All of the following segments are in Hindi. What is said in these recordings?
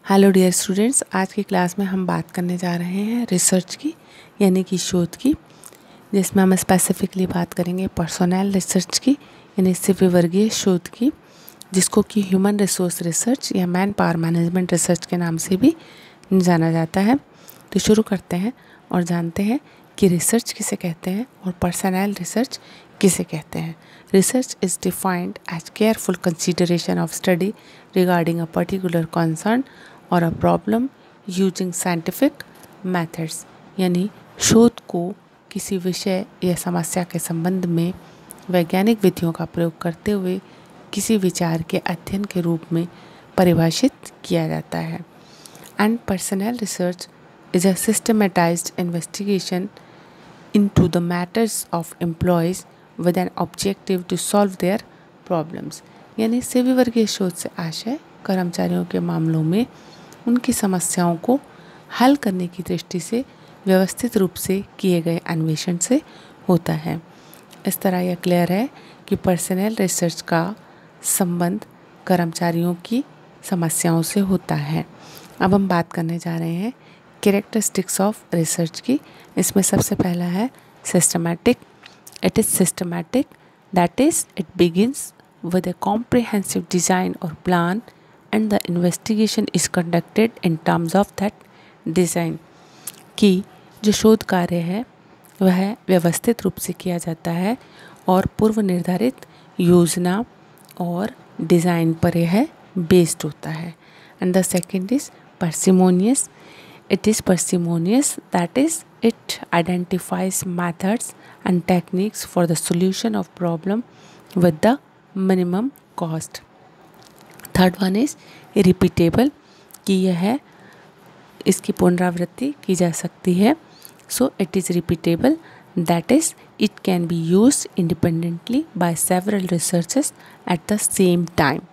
हेलो डियर स्टूडेंट्स, आज की क्लास में हम बात करने जा रहे हैं रिसर्च की, यानी कि शोध की, जिसमें हम स्पेसिफिकली बात करेंगे पर्सोनल रिसर्च की, यानी सभी वर्गीय शोध की, जिसको कि ह्यूमन रिसोर्स रिसर्च या मैन पावर मैनेजमेंट रिसर्च के नाम से भी जाना जाता है। तो शुरू करते हैं और जानते हैं कि रिसर्च किसे कहते हैं और पर्सनल रिसर्च किसे कहते हैं। Research is defined as careful consideration of study regarding a particular concern और a problem using scientific methods, यानी शोध को किसी विषय या समस्या के संबंध में वैज्ञानिक विधियों का प्रयोग करते हुए किसी विचार के अध्ययन के रूप में परिभाषित किया जाता है। And personal research is a systematised investigation into the matters of employees with an objective to solve their problems, यानी सभी वर्गीय शोध से आशय कर्मचारियों के मामलों में उनकी समस्याओं को हल करने की दृष्टि से व्यवस्थित रूप से किए गए अन्वेषण से होता है। इस तरह यह क्लियर है कि पर्सनल रिसर्च का संबंध कर्मचारियों की समस्याओं से होता है। अब हम बात करने जा रहे हैं कैरेक्टरिस्टिक्स ऑफ रिसर्च की। इसमें सबसे पहला है systematic. It is systematic, that is it begins with a comprehensive design और plan and the investigation is conducted in terms of that design. कि जो शोध कार्य है वह व्यवस्थित रूप से किया जाता है और पूर्व निर्धारित योजना और डिज़ाइन पर यह बेस्ड होता है। And the second is parsimonious. It is parsimonious, that is, it identifies methods and techniques for the solution of problem with the minimum cost. Third one is repeatable, कि यह इसकी पुनरावृत्ति की जा सकती है. So it is repeatable, that is, it can be used independently by several researchers at the same time.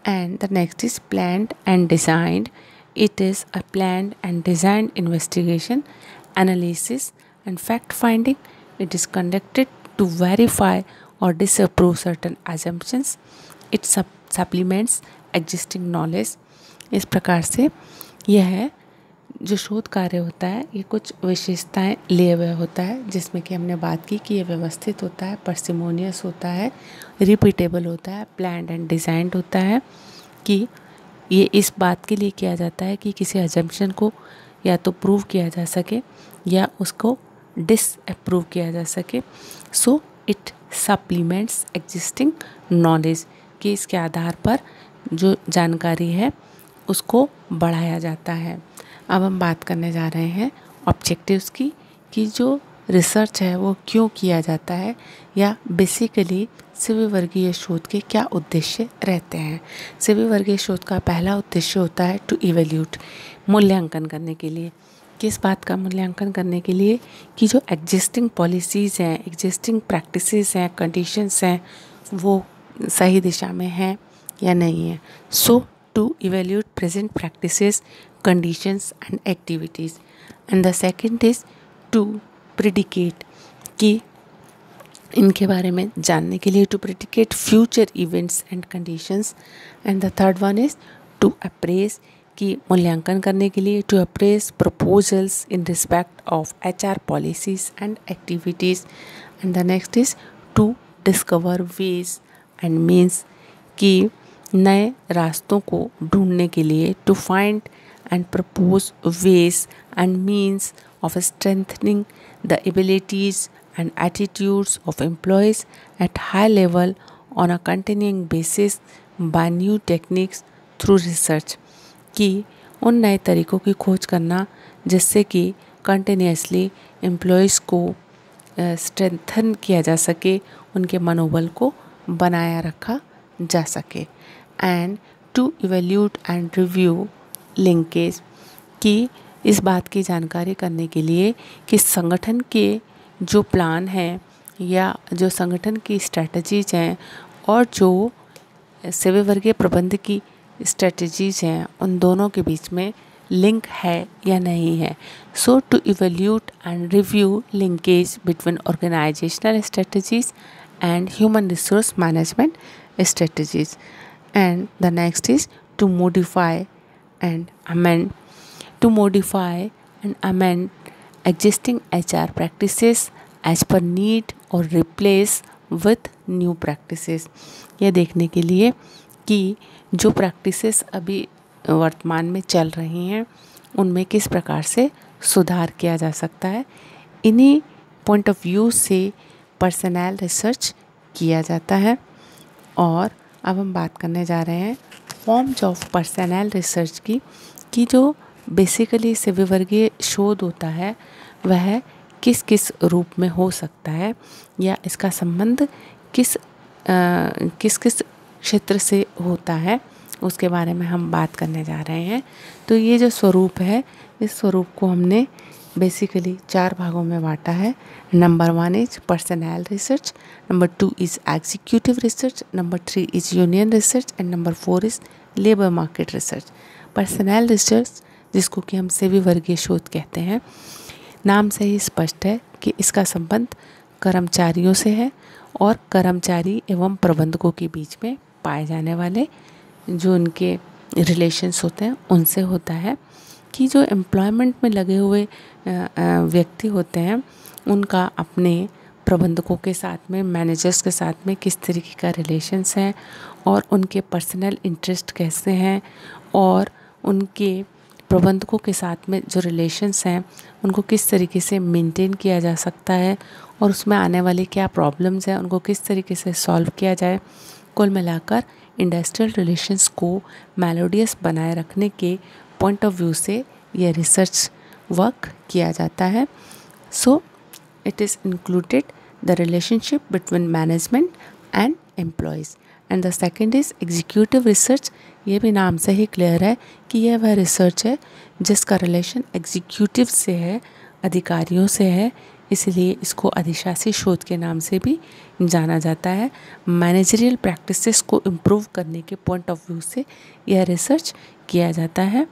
And the next is planned and designed. It is a planned and designed investigation, analysis and fact-finding. It is conducted to verify or disapprove certain assumptions. It supplements existing knowledge. इस प्रकार से यह जो शोध कार्य होता है ये कुछ विशेषताएं लिए हुए होता है, जिसमें कि हमने बात की कि ये व्यवस्थित होता है, पार्सिमोनियस होता है, रिपीटेबल होता है, प्लान्ड एंड डिज़ाइंड होता है, कि ये इस बात के लिए किया जाता है कि किसी अजम्पशन को या तो प्रूव किया जा सके या उसको डिसअप्रूव किया जा सके. So it supplements existing knowledge, कि इसके आधार पर जो जानकारी है उसको बढ़ाया जाता है. अब हम बात करने जा रहे हैं ऑब्जेक्टिव्स की, कि जो रिसर्च है वो क्यों किया जाता है या बेसिकली सभी वर्गीय शोध के क्या उद्देश्य रहते हैं. सभी वर्गीय शोध का पहला उद्देश्य होता है टू इवेल्यूट, मूल्यांकन करने के लिए. किस बात का मूल्यांकन करने के लिए? कि जो एग्जिस्टिंग पॉलिसीज़ हैं, एग्जिस्टिंग प्रैक्टिसेस हैं, कंडीशंस हैं, वो सही दिशा में हैं या नहीं है. So to evaluate present practices, conditions and activities. And the second is to predicate, कि इनके बारे में जानने के लिए, to predicate future events and conditions. And the third one is to appraise, कि मूल्यांकन करने के लिए, to appraise proposals in respect of HR policies and activities. And the next is to discover ways and means, कि नए रास्तों को ढूंढने के लिए, to find and propose ways and means of strengthening the abilities and attitudes of employees at high level on a continuing basis by new techniques through research. कि उन नए तरीक़ों की खोज करना जिससे कि कंटिन्यूसली एम्प्लॉयज़ को स्ट्रेंथन किया जा सके, उनके मनोबल को बनाया रखा जा सके. And to evaluate and review linkage, कि इस बात की जानकारी करने के लिए कि संगठन के जो प्लान हैं या जो संगठन की स्ट्रेटजीज़ हैं और जो सेवा वर्गीय प्रबंध की स्ट्रेटजीज़ हैं, उन दोनों के बीच में लिंक है या नहीं है. So to evaluate and review linkage between organisational strategies and human resource management strategies. And the next is to modify and amend, to modify and amend existing HR practices as per need or replace with new practices। यह देखने के लिए कि जो प्रैक्टिसेस अभी वर्तमान में चल रही हैं उनमें किस प्रकार से सुधार किया जा सकता है, इन्हीं पॉइंट ऑफ व्यू से पर्सनल रिसर्च किया जाता है। और अब हम बात करने जा रहे हैं फॉर्म्स ऑफ पर्सनल रिसर्च की, कि जो बेसिकली सविवर्गीय शोध होता है वह किस किस रूप में हो सकता है या इसका संबंध किस किस क्षेत्र से होता है, उसके बारे में हम बात करने जा रहे हैं। तो ये जो स्वरूप है, इस स्वरूप को हमने बेसिकली 4 भागों में बांटा है। Number 1 is personal research, number 2 is executive research, number 3 is union research and number 4 is labour market research. Personal research, जिसको कि हम सविवर्गीय शोध कहते हैं, नाम से ही स्पष्ट है कि इसका संबंध कर्मचारियों से है और कर्मचारी एवं प्रबंधकों के बीच में पाए जाने वाले जो उनके रिलेशंस होते हैं उनसे होता है, कि जो एम्प्लॉयमेंट में लगे हुए व्यक्ति होते हैं उनका अपने प्रबंधकों के साथ में, मैनेजर्स के साथ में किस तरीके का रिलेशंस है और उनके पर्सनल इंटरेस्ट कैसे हैं और उनके प्रबंधकों के साथ में जो रिलेशंस हैं उनको किस तरीके से मेंटेन किया जा सकता है और उसमें आने वाली क्या प्रॉब्लम्स हैं उनको किस तरीके से सॉल्व किया जाए। कुल मिलाकर इंडस्ट्रियल रिलेशंस को मेलोडियस बनाए रखने के पॉइंट ऑफ व्यू से यह रिसर्च वर्क किया जाता है। So it is included the relationship between management and employees. And the second is executive research. ये भी नाम से ही क्लियर है कि यह वह रिसर्च है जिसका रिलेशन एग्जीक्यूटिव से है, अधिकारियों से है, इसलिए इसको अधिशासी शोध के नाम से भी जाना जाता है। मैनेजरियल प्रैक्टिसेस को इम्प्रूव करने के पॉइंट ऑफ व्यू से यह रिसर्च किया जाता है।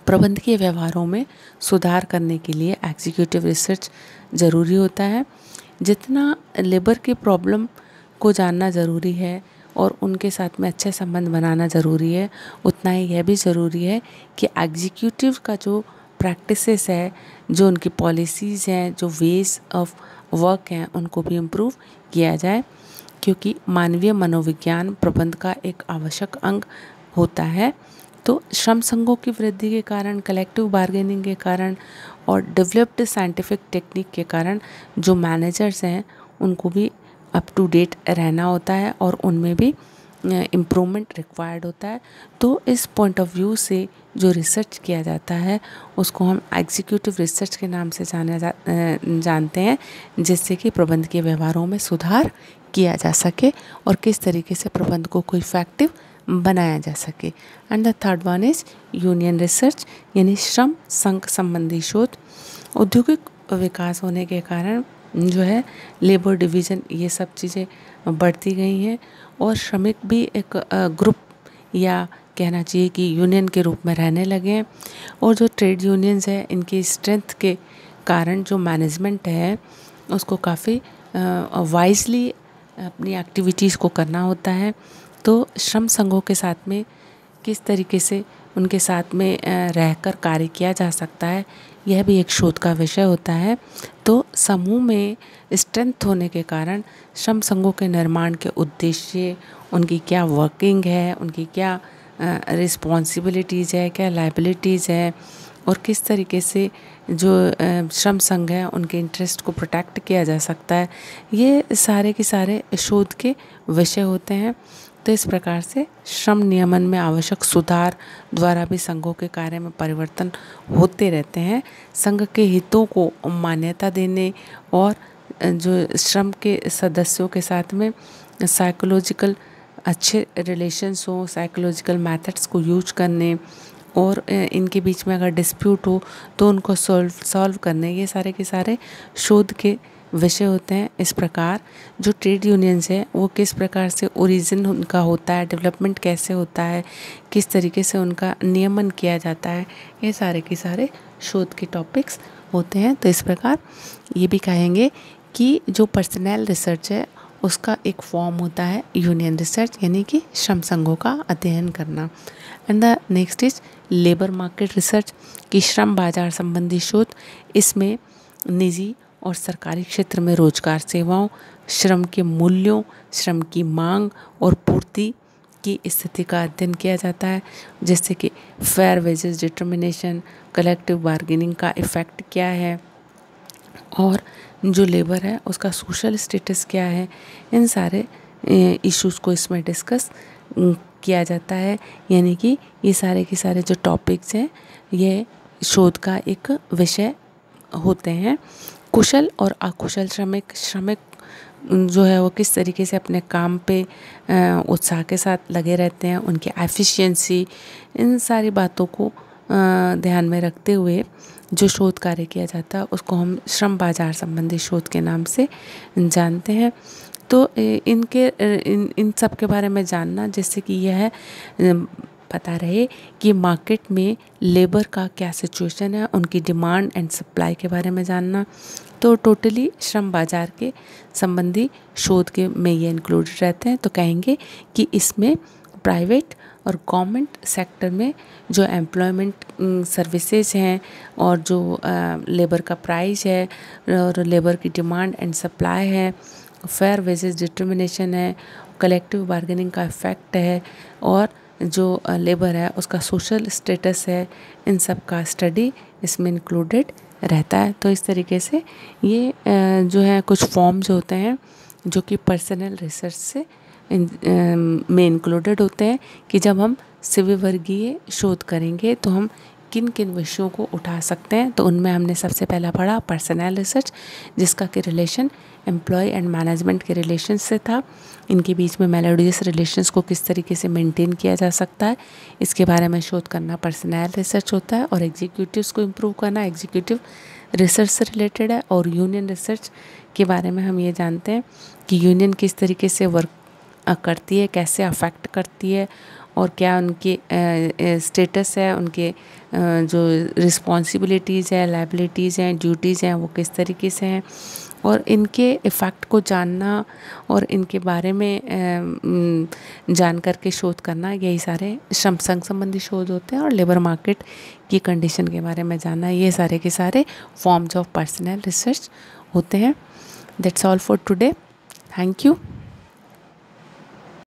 प्रबंधकीय व्यवहारों में सुधार करने के लिए एग्जीक्यूटिव रिसर्च ज़रूरी होता है। जितना लेबर के प्रॉब्लम को जानना ज़रूरी है और उनके साथ में अच्छे संबंध बनाना ज़रूरी है, उतना ही यह भी ज़रूरी है कि एग्जीक्यूटिव का जो प्रैक्टिसेस है, जो उनकी पॉलिसीज़ हैं, जो वेज ऑफ वर्क हैं, उनको भी इम्प्रूव किया जाए, क्योंकि मानवीय मनोविज्ञान प्रबंध का एक आवश्यक अंग होता है। तो श्रम संघों की वृद्धि के कारण, कलेक्टिव बार्गेनिंग के कारण और डेवलप्ड साइंटिफिक टेक्निक के कारण जो मैनेजर्स हैं उनको भी अप टू डेट रहना होता है और उनमें भी इम्प्रूवमेंट रिक्वायर्ड होता है। तो इस पॉइंट ऑफ व्यू से जो रिसर्च किया जाता है उसको हम एग्जीक्यूटिव रिसर्च के नाम से जानते हैं, जिससे कि प्रबंध के व्यवहारों में सुधार किया जा सके और किस तरीके से प्रबंध को इफेक्टिव बनाया जा सके। And the third one is union research, यानी श्रम संघ संबंधी शोध। औद्योगिक विकास होने के कारण जो है लेबर डिवीज़न, ये सब चीज़ें बढ़ती गई हैं और श्रमिक भी एक ग्रुप या कहना चाहिए कि यूनियन के रूप में रहने लगे हैं। और जो ट्रेड यूनियंस है, इनकी स्ट्रेंथ के कारण जो मैनेजमेंट है उसको काफ़ी वाइजली अपनी एक्टिविटीज़ को करना होता है। तो श्रम संघों के साथ में किस तरीके से उनके साथ में रहकर कार्य किया जा सकता है, यह भी एक शोध का विषय होता है। तो समूह में स्ट्रेंथ होने के कारण श्रम संघों के निर्माण के उद्देश्य, उनकी क्या वर्किंग है, उनकी क्या रिस्पॉन्सिबिलिटीज़ है, क्या लायबिलिटीज़ है और किस तरीके से जो श्रम संघ है उनके इंटरेस्ट को प्रोटेक्ट किया जा सकता है, ये सारे के सारे शोध के विषय होते हैं। तो इस प्रकार से श्रम नियमन में आवश्यक सुधार द्वारा भी संघों के कार्य में परिवर्तन होते रहते हैं। संघ के हितों को मान्यता देने और जो श्रम के सदस्यों के साथ में साइकोलॉजिकल अच्छे रिलेशंस हो, साइकोलॉजिकल मेथड्स को यूज करने और इनके बीच में अगर डिस्प्यूट हो तो उनको सॉल्व करने, ये सारे के सारे शोध के विषय होते हैं। इस प्रकार जो ट्रेड यूनियंस है वो किस प्रकार से ओरिजिन उनका होता है, डेवलपमेंट कैसे होता है, किस तरीके से उनका नियमन किया जाता है, ये सारे के सारे शोध के टॉपिक्स होते हैं। तो इस प्रकार ये भी कहेंगे कि जो पर्सनल रिसर्च है उसका एक फॉर्म होता है यूनियन रिसर्च, यानी कि श्रम संघों का अध्ययन करना। And the next is labour market research, कि श्रम बाजार संबंधी शोध। इसमें निजी और सरकारी क्षेत्र में रोजगार सेवाओं, श्रम के मूल्यों, श्रम की मांग और पूर्ति की स्थिति का अध्ययन किया जाता है, जैसे कि fair wages determination, collective bargaining का इफ़ेक्ट क्या है, और जो लेबर है उसका सोशल स्टेटस क्या है। इन सारे इश्यूज़ को इसमें डिस्कस किया जाता है, यानी कि ये सारे के सारे जो टॉपिक्स हैं ये शोध का एक विषय होते हैं। कुशल और अकुशल श्रमिक जो है वो किस तरीके से अपने काम पे उत्साह के साथ लगे रहते हैं, उनकी एफिशिएंसी, इन सारी बातों को ध्यान में रखते हुए जो शोध कार्य किया जाता है उसको हम श्रम बाजार संबंधी शोध के नाम से जानते हैं। तो इन सब के बारे में जानना, जिससे कि यह पता रहे कि मार्केट में लेबर का क्या सिचुएशन है, उनकी डिमांड एंड सप्लाई के बारे में जानना। तो टोटली श्रम बाजार के संबंधी शोध के में ये इंक्लूडेड रहते हैं। तो कहेंगे कि इसमें प्राइवेट और गवर्नमेंट सेक्टर में जो एम्प्लॉयमेंट सर्विसेज हैं और जो लेबर का प्राइस है और लेबर की डिमांड एंड सप्लाई है, फेयर वेजेस डिटर्मिनेशन है, कलेक्टिव बार्गेनिंग का इफ़ेक्ट है, और जो लेबर है उसका सोशल स्टेटस है, इन सब का स्टडी इसमें इंक्लूडेड रहता है। तो इस तरीके से ये जो है कुछ फॉर्म्स होते हैं जो कि पर्सनल रिसर्च से में इंक्लूडेड होते हैं, कि जब हम स्वीवर्गीय शोध करेंगे तो हम किन किन विषयों को उठा सकते हैं। तो उनमें हमने सबसे पहला पढ़ा पर्सनल रिसर्च, जिसका कि रिलेशन एम्प्लॉय एंड मैनेजमेंट के रिलेशन से था। इनके बीच में मेलोडियस रिलेशंस को किस तरीके से मेंटेन किया जा सकता है, इसके बारे में शोध करना पर्सनल रिसर्च होता है। और एग्जीक्यूटिव्स को इम्प्रूव करना एग्जीक्यूटिव रिसर्च से रिलेटेड है। और यूनियन रिसर्च के बारे में हम ये जानते हैं कि यूनियन किस तरीके से वर्क करती है, कैसे अफेक्ट करती है, और क्या उनके स्टेटस है, उनके जो रिस्पॉन्सिबिलिटीज़ है, लायबिलिटीज़ हैं, ड्यूटीज़ हैं, वो किस तरीके से हैं। और इनके इफ़ेक्ट को जानना और इनके बारे में जान कर के शोध करना, यही सारे श्रम संघ संबंधी शोध होते हैं। और लेबर मार्केट की कंडीशन के बारे में जानना, ये सारे के सारे फॉर्म्स ऑफ पर्सनल रिसर्च होते हैं। That's all for today. Thank you.